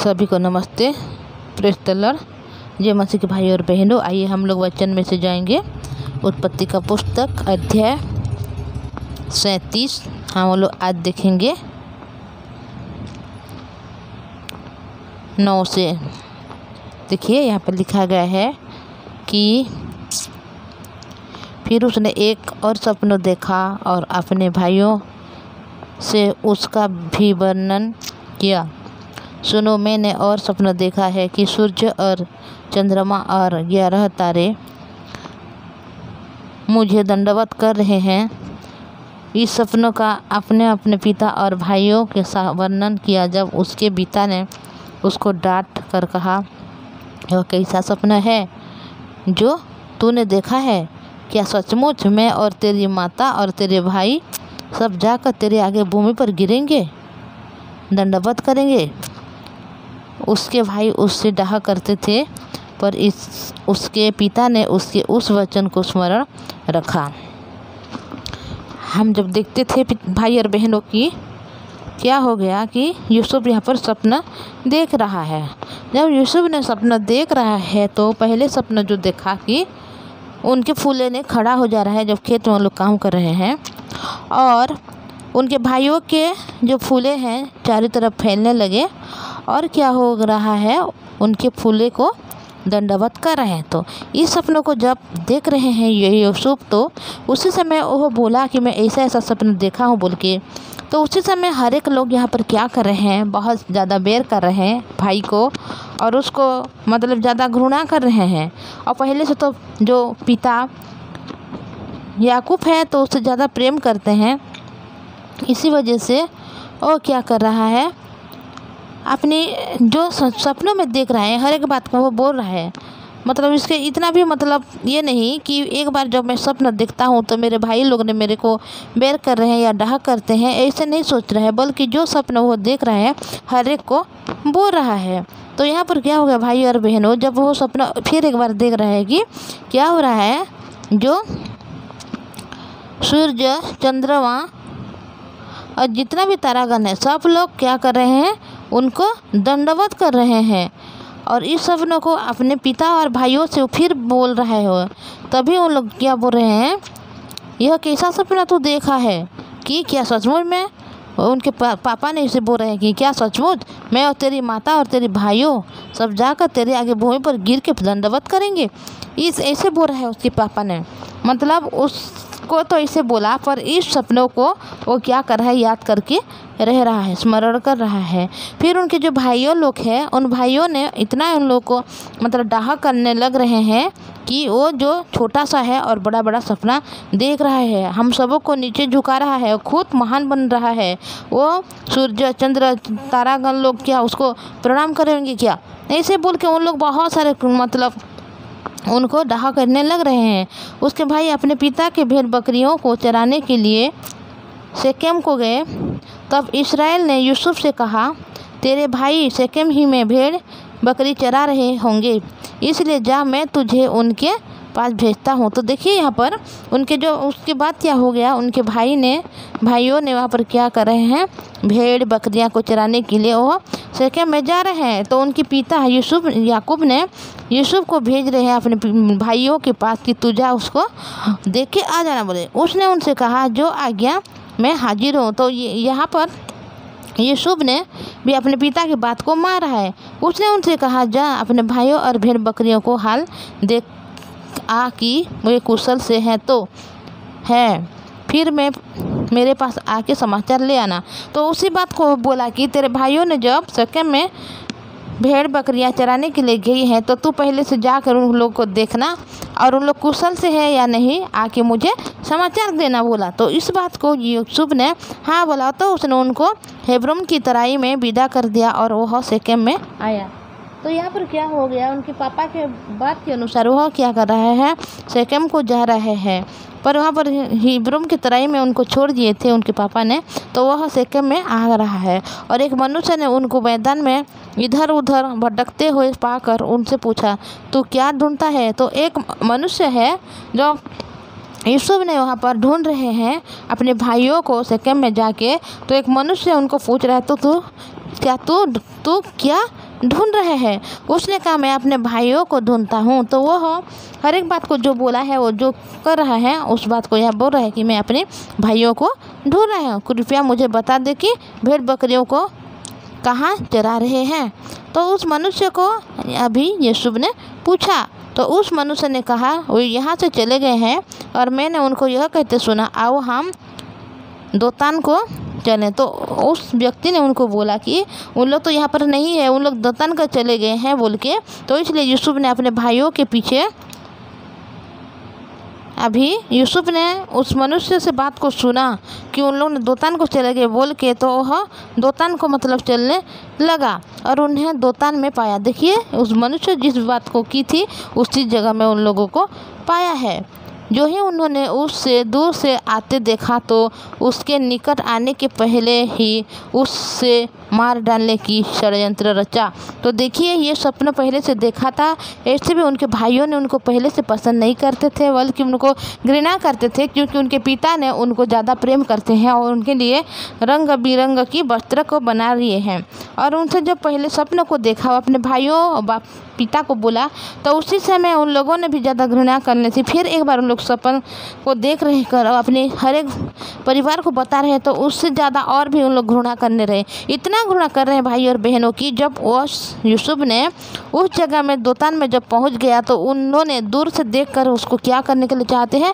सभी को नमस्ते। Press the Lord. जय मसीह के भाई और बहनों, आइए हम लोग वचन में से जाएंगे। उत्पत्ति का पुस्तक अध्याय 37 हम लोग आज देखेंगे 9 से। देखिए यहाँ पर लिखा गया है कि फिर उसने एक और सपना देखा और अपने भाइयों से उसका भी वर्णन किया। सुनो, मैंने और सपना देखा है कि सूर्य और चंद्रमा और 11 तारे मुझे दंडवत कर रहे हैं। इस सपनों का अपने अपने पिता और भाइयों के साथ वर्णन किया। जब उसके पिता ने उसको डांट कर कहा, यह कैसा सपना है जो तूने देखा है? क्या सचमुच मैं और तेरी माता और तेरे भाई सब जाकर तेरे आगे भूमि पर गिरेंगे, दंडवत करेंगे? उसके भाई उससे डाह करते थे, पर उसके पिता ने उसके उस वचन को स्मरण रखा। हम जब देखते थे भाई और बहनों की क्या हो गया कि यूसुफ यहाँ पर सपना देख रहा है। जब यूसुफ ने सपना देख रहा है तो पहले सपना जो देखा कि उनके फूले ने खड़ा हो जा रहा है जब खेत में लोग काम कर रहे हैं, और उनके भाइयों के जो फूले हैं चारों तरफ फैलने लगे, और क्या हो रहा है, उनके फूले को दंडवत कर रहे हैं। तो इस सपनों को जब देख रहे हैं ये यूसुफ, तो उसी समय वो बोला कि मैं ऐसा ऐसा सपना देखा हूँ बोल के। तो उसी समय हर एक लोग यहाँ पर क्या कर रहे हैं, बहुत ज़्यादा बेर कर रहे हैं भाई को, और उसको मतलब ज़्यादा घृणा कर रहे हैं। और पहले से तो जो पिता याकूब है तो उससे ज़्यादा प्रेम करते हैं। इसी वजह से वो क्या कर रहा है, अपनी जो सपनों में देख रहा है हर एक बात को वो बोल रहा है। मतलब इसके इतना भी मतलब ये नहीं कि एक बार जब मैं सपना देखता हूँ तो मेरे भाई लोग ने मेरे को बेर कर रहे हैं या डाह करते हैं, ऐसे नहीं सोच रहा है, बल्कि जो सपना वो देख रहा है हर एक को बोल रहा है। तो यहाँ पर क्या हो गया भाई और बहनों, जब वो सपना फिर एक बार देख रहा है कि क्या हो रहा है, जो सूर्य चंद्रमा और जितना भी तारागण है सब लोग क्या कर रहे हैं, उनको दंडवत कर रहे हैं। और इस सपनों को अपने पिता और भाइयों से फिर बोल रहा है। तभी उन लोग क्या बोल रहे हैं, यह कैसा सपना तू देखा है कि क्या सचमुच में? उनके पापा ने इसे बोल रहे हैं कि क्या सचमुच मैं और तेरी माता और तेरे भाइयों सब जाकर तेरे आगे भूमि पर गिर के दंडवत करेंगे? इस ऐसे बोल रहा है उसके पापा ने। मतलब उसको तो ऐसे बोला, पर इस सपनों को वो क्या कर रहा है, याद करके रह रहा है, स्मरण कर रहा है। फिर उनके जो भाइयों लोग हैं, उन भाइयों ने इतना उन लोग को मतलब डाह करने लग रहे हैं कि वो जो छोटा सा है और बड़ा बड़ा सपना देख रहा है, हम सबों को नीचे झुका रहा है, खुद महान बन रहा है। वो सूर्य चंद्र तारागण लोग क्या उसको प्रणाम करेंगे क्या? ऐसे बोल के उन लोग बहुत सारे मतलब उनको डाह करने लग रहे हैं। उसके भाई अपने पिता के भेड़ बकरियों को चराने के लिए शेकेम को गए। तब इस्राएल ने यूसुफ से कहा, तेरे भाई शेकेम ही में भेड़ बकरी चरा रहे होंगे, इसलिए जा, मैं तुझे उनके पास भेजता हूँ। तो देखिए यहाँ पर उनके जो उसके बाद क्या हो गया, उनके भाइयों ने वहाँ पर क्या कर रहे हैं, भेड़ बकरियाँ को चराने के लिए वो शेकेम में जा रहे हैं। तो उनके पिता याकूब ने यूसुफ को भेज रहे हैं अपने भाइयों के पास कि तू जा उसको देख के आ जाना बोले। उसने उनसे कहा, जो आज्ञा मैं हाजिर हूँ। तो यहाँ पर यूसुफ ने भी अपने पिता की बात को मान रहा है। उसने उनसे कहा, जा अपने भाइयों और भेड़ बकरियों को हाल देख आ कि वे कुशल से हैं तो है, फिर मेरे पास आके समाचार ले आना। तो उसी बात को बोला कि तेरे भाइयों ने जब शेकेम में भेड़ बकरियां चराने के लिए गई हैं, तो तू पहले से जाकर उन लोग को देखना, और उन लोग कुशल से है या नहीं आके मुझे समाचार देना बोला। तो इस बात को यूसुफ ने हाँ बोला। तो उसने उनको हेब्रोन की तराई में विदा कर दिया और वह शेकेम में आया। तो यहाँ पर क्या हो गया, उनके पापा के बात के अनुसार वह क्या कर रहे हैं, शेकेम को जा रहे हैं, पर वहाँ पर हेब्रोन की तराई में उनको छोड़ दिए थे उनके पापा ने। तो वह शेकेम में आ रहा है, और एक मनुष्य ने उनको मैदान में इधर उधर भटकते हुए पाकर उनसे पूछा, तू क्या ढूंढता है? तो एक मनुष्य है जो यूसुफ ने वहाँ पर ढूंढ रहे हैं अपने भाइयों को शेकेम में जाके। तो एक मनुष्य उनको पूछ रहा है, तो तू क्या ढूंढ रहे हैं। उसने कहा मैं अपने भाइयों को ढूंढता हूँ। तो वो हर एक बात को जो बोला है, वो जो कर रहा है उस बात को यह बोल रहा है कि मैं अपने भाइयों को ढूंढ रहा हूँ। कृपया मुझे बता दे कि भेड़ बकरियों को कहाँ चरा रहे हैं। तो उस मनुष्य को अभी यूसुफ ने पूछा। तो उस मनुष्य ने कहा वो यहाँ से चले गए हैं और मैंने उनको यह कहते सुना, आओ हम दोतान को चलें। तो उस व्यक्ति ने उनको बोला कि उन लोग तो यहाँ पर नहीं है, उन लोग दोतान का चले गए हैं बोल के। तो इसलिए यूसुफ ने अपने भाइयों के पीछे अभी यूसुफ ने उस मनुष्य से बात को सुना कि उन लोग ने दोतान को चले गए बोल के, तो वह दोतान को मतलब चलने लगा और उन्हें दोतान में पाया। देखिए उस मनुष्य जिस बात को की थी उसी जगह में उन लोगों को पाया है। जो ही उन्होंने उससे दूर से आते देखा तो उसके निकट आने के पहले ही उससे मार डालने की षड्यंत्र रचा। तो देखिए ये सपना पहले से देखा था। ऐसे भी उनके भाइयों ने उनको पहले से पसंद नहीं करते थे, बल्कि उनको घृणा करते थे, क्योंकि उनके पिता ने उनको ज़्यादा प्रेम करते हैं और उनके लिए रंग बिरंग की वस्त्र को बना लिए हैं। और उनसे जब पहले सपने को देखा, अपने भाइयों और पिता को बोला, तो उसी समय उन लोगों ने भी ज़्यादा घृणा करने से फिर एक बार उन लोग सपन को देख रहे कर अपने हर एक परिवार को बता रहे, तो उससे ज़्यादा और भी उन लोग घृणा करने रहे। इतना घृणा कर रहे हैं भाई और बहनों की, जब यूसुफ ने उस जगह में दोतान में जब पहुंच गया तो उन्होंने दूर से देखकर उसको क्या करने के लिए चाहते हैं,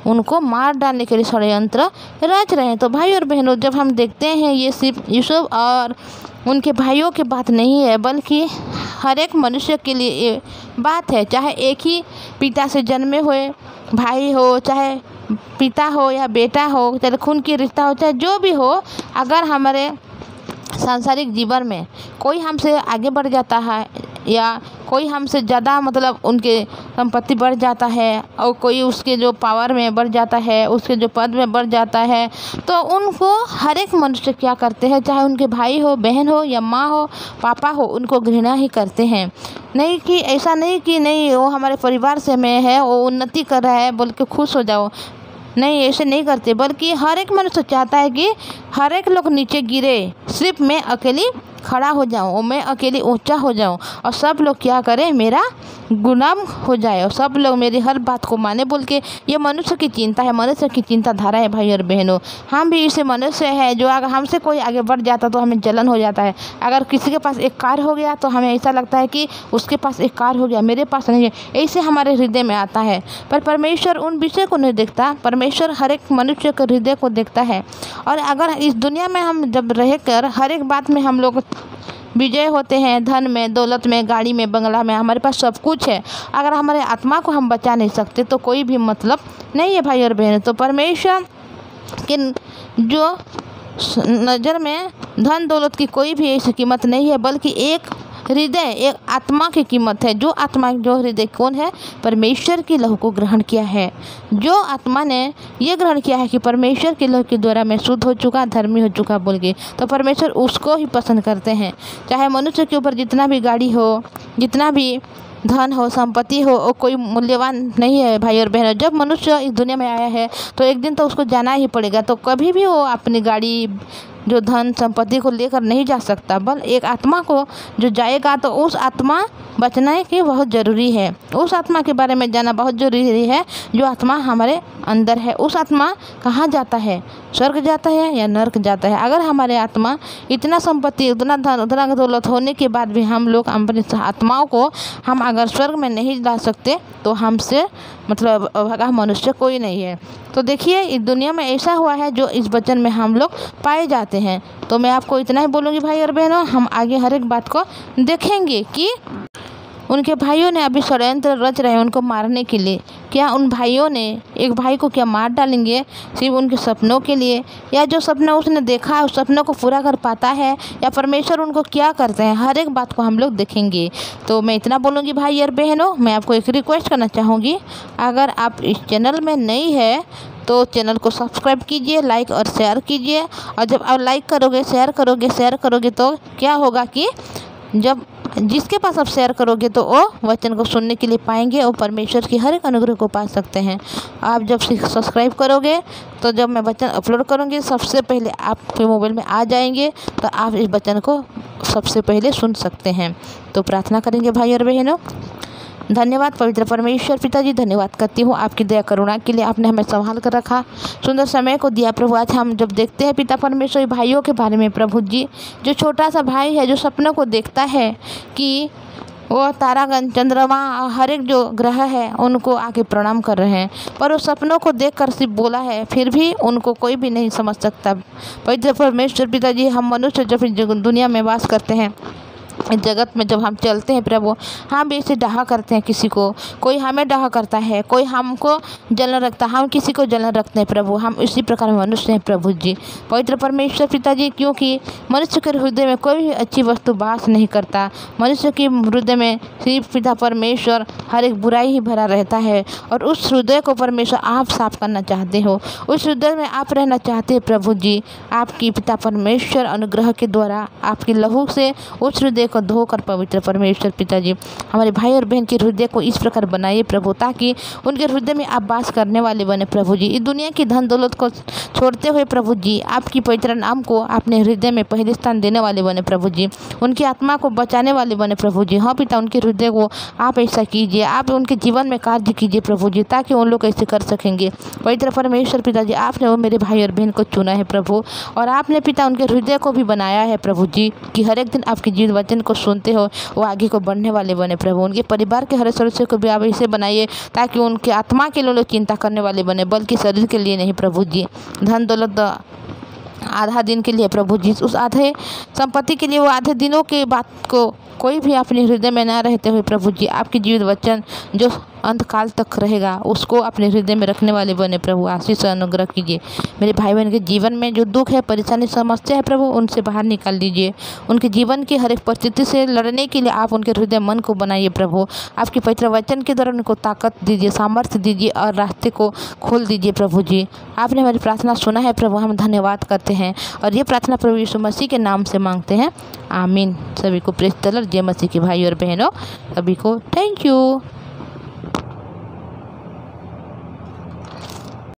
उनको मार डालने के लिए षड्यंत्र रच रहे हैं। तो भाई और बहनों जब हम देखते हैं ये सिर्फ यूसुफ और उनके भाइयों की बात नहीं है, बल्कि हर एक मनुष्य के लिए ये बात है। चाहे एक ही पिता से जन्मे हुए भाई हो, चाहे पिता हो या बेटा हो, चाहे खून की रिश्ता हो, चाहे जो भी हो, अगर हमारे सांसारिक जीवन में कोई हमसे आगे बढ़ जाता है या कोई हमसे ज़्यादा मतलब उनके संपत्ति बढ़ जाता है और कोई उसके जो पावर में बढ़ जाता है, उसके जो पद में बढ़ जाता है, तो उनको हर एक मनुष्य क्या करते हैं, चाहे उनके भाई हो, बहन हो या माँ हो, पापा हो, उनको घृणा ही करते हैं। नहीं कि ऐसा नहीं कि नहीं वो हमारे परिवार से में है, वो उन्नति कर रहा है बोल के खुश हो जाओ, नहीं ऐसे नहीं करते, बल्कि हर एक मनुष्य चाहता है कि हर एक लोग नीचे गिरे, सिर्फ मैं अकेली खड़ा हो जाऊं, मैं अकेली ऊंचा हो जाऊं और सब लोग क्या करें, मेरा गुलाम हो जाए और सब लोग मेरी हर बात को माने बोल के। ये मनुष्य की चिंता है, मनुष्य की चिंताधारा है भाई और बहनों। हम भी ऐसे मनुष्य है जो अगर हमसे कोई आगे बढ़ जाता तो हमें जलन हो जाता है। अगर किसी के पास एक कार हो गया तो हमें ऐसा लगता है कि उसके पास एक कार हो गया, मेरे पास नहीं है, ऐसे हमारे हृदय में आता है। पर परमेश्वर उन विषय को नहीं देखता, परमेश्वर हर एक मनुष्य के हृदय को देखता है। और अगर इस दुनिया में हम जब रहकर हर एक बात में हम लोग विजय होते हैं, धन में, दौलत में, गाड़ी में, बंगला में, हमारे पास सब कुछ है, अगर हमारे आत्मा को हम बचा नहीं सकते तो कोई भी मतलब नहीं है भाई और बहन। तो परमेश्वर के जो नज़र में धन दौलत की कोई भी ऐसी कीमत नहीं है, बल्कि एक हृदय, एक आत्मा की कीमत है। जो आत्मा, जो हृदय कौन है, परमेश्वर की लहू को ग्रहण किया है। जो आत्मा ने ये ग्रहण किया है कि परमेश्वर के लहू के द्वारा मैं शुद्ध हो चुका, धर्मी हो चुका बोल के, तो परमेश्वर उसको ही पसंद करते हैं। चाहे मनुष्य के ऊपर जितना भी गाड़ी हो, जितना भी धन हो, संपत्ति हो, वो कोई मूल्यवान नहीं है भाई और बहनों। जब मनुष्य इस दुनिया में आया है तो एक दिन तो उसको जाना ही पड़ेगा, तो कभी भी वो अपनी गाड़ी, जो धन संपत्ति को लेकर नहीं जा सकता, बल एक आत्मा को जो जाएगा तो उस आत्मा बचना की बहुत ज़रूरी है। उस आत्मा के बारे में जानना बहुत ज़रूरी है। जो आत्मा हमारे अंदर है, उस आत्मा कहाँ जाता है, स्वर्ग जाता है या नरक जाता है। अगर हमारे आत्मा इतना संपत्ति, उतना धन, उतना दौलत होने के बाद भी हम लोग अपनी आत्माओं को हम अगर स्वर्ग में नहीं ला सकते तो हमसे मतलब भगा मनुष्य कोई नहीं है। तो देखिए इस दुनिया में ऐसा हुआ है जो इस वचन में हम लोग पाए जाते हैं। तो मैं आपको इतना ही बोलूँगी भाई और बहनों, हम आगे हर एक बात को देखेंगे कि उनके भाइयों ने अभी षड्यंत्र रच रहे हैं उनको मारने के लिए। क्या उन भाइयों ने एक भाई को क्या मार डालेंगे सिर्फ उनके सपनों के लिए, या जो सपना उसने देखा है उस सपनों को पूरा कर पाता है, या परमेश्वर उनको क्या करते हैं, हर एक बात को हम लोग देखेंगे। तो मैं इतना बोलूँगी भाई और बहनों, मैं आपको एक रिक्वेस्ट करना चाहूँगी, अगर आप इस चैनल में नई है तो चैनल को सब्सक्राइब कीजिए, लाइक और शेयर कीजिए। और जब आप लाइक करोगे, शेयर करोगे तो क्या होगा कि जब जिसके पास आप शेयर करोगे तो वो वचन को सुनने के लिए पाएंगे और परमेश्वर की हर एक अनुग्रह को पा सकते हैं। आप जब सब्सक्राइब करोगे तो जब मैं वचन अपलोड करूँगी सबसे पहले आपके मोबाइल में आ जाएंगे, तो आप इस वचन को सबसे पहले सुन सकते हैं। तो प्रार्थना करेंगे भाई और बहनों। धन्यवाद पवित्र परमेश्वर पिताजी, धन्यवाद करती हूँ आपकी दया करुणा के लिए, आपने हमें संभाल कर रखा, सुंदर समय को दिया प्रभु। आज हम जब देखते हैं पिता परमेश्वर भाइयों के बारे में प्रभु जी, जो छोटा सा भाई है जो सपनों को देखता है कि वो तारागण चंद्रमा हर एक जो ग्रह है उनको आके प्रणाम कर रहे हैं, पर वो सपनों को देखकर सिर्फ बोला है, फिर भी उनको कोई भी नहीं समझ सकता। पवित्र परमेश्वर पिताजी, हम मनुष्य जब दुनिया में वास करते हैं, इस जगत में जब हम चलते हैं प्रभु, हम भी इसे डाहा करते हैं, किसी को कोई हमें डाहा करता है, कोई हमको जलन रखता है, हम किसी को जलन रखते हैं प्रभु। हम इसी प्रकार मनुष्य हैं प्रभु जी। पवित्र परमेश्वर पिताजी, क्योंकि मनुष्य के हृदय में कोई भी अच्छी वस्तु वास नहीं करता, मनुष्य के हृदय में सिर्फ पिता परमेश्वर हर एक बुराई ही भरा रहता है, और उस हृदय को परमेश्वर आप साफ करना चाहते हो, उस हृदय में आप रहना चाहते हैं प्रभु जी। आपकी पिता परमेश्वर अनुग्रह के द्वारा आपकी लहू से उस हृदय को धोकर पवित्र परमेश्वर पिताजी हमारे भाई और बहन के हृदय को इस प्रकार बनाइए प्रभु, ताकि उनके हृदय में आप वास करने वाले बने प्रभु जी। इस दुनिया की धन दौलत को छोड़ते हुए प्रभु जी आपकी पवित्र नाम को अपने हृदय में पहले स्थान देने वाले बने प्रभु जी, उनकी आत्मा को बचाने वाले बने प्रभु जी। हाँ पिता, उनके हृदय को आप ऐसा कीजिए, आप उनके जीवन में कार्य कीजिए प्रभु जी, ताकि उन लोग ऐसे कर सकेंगे। पवित्र परमेश्वर पिताजी, आपने वो मेरे भाई और बहन को चुना है प्रभु, और आपने पिता उनके हृदय को भी बनाया है प्रभु जी, कि हर एक दिन आपके जीवन वचन को सुनते हो वो आगे को बढ़ने वाले बने प्रभु। उनके परिवार के हर सदस्य को भी आप ऐसे बनाइए ताकि उनके आत्मा के लिए चिंता करने वाले बने, बल्कि शरीर के लिए नहीं प्रभु जी। धन दौलत आधा दिन के लिए प्रभु जी, उस आधे संपत्ति के लिए, वो आधे दिनों के बात को कोई भी अपने हृदय में ना रहते हुए प्रभु जी आपके जीवित वचन जो अंतकाल तक रहेगा उसको अपने हृदय में रखने वाले बने प्रभु। आशीष अनुग्रह कीजिए मेरे भाई बहन के जीवन में जो दुख है, परेशानी, समस्या है प्रभु, उनसे बाहर निकाल दीजिए। उनके जीवन की हर एक परिस्थिति से लड़ने के लिए आप उनके हृदय मन को बनाइए प्रभु। आपके पवित्र वचन के द्वारा उनको ताकत दीजिए, सामर्थ्य दीजिए और रास्ते को खोल दीजिए प्रभु जी। आपने हमारी प्रार्थना सुना है प्रभु, हम धन्यवाद करते हैं और ये प्रार्थना प्रभु यीशु मसीह के नाम से मांगते हैं, आमीन। सभी को प्रेज द लॉर्ड। जय मसीह के भाई और बहनों, सभी को थैंक यू।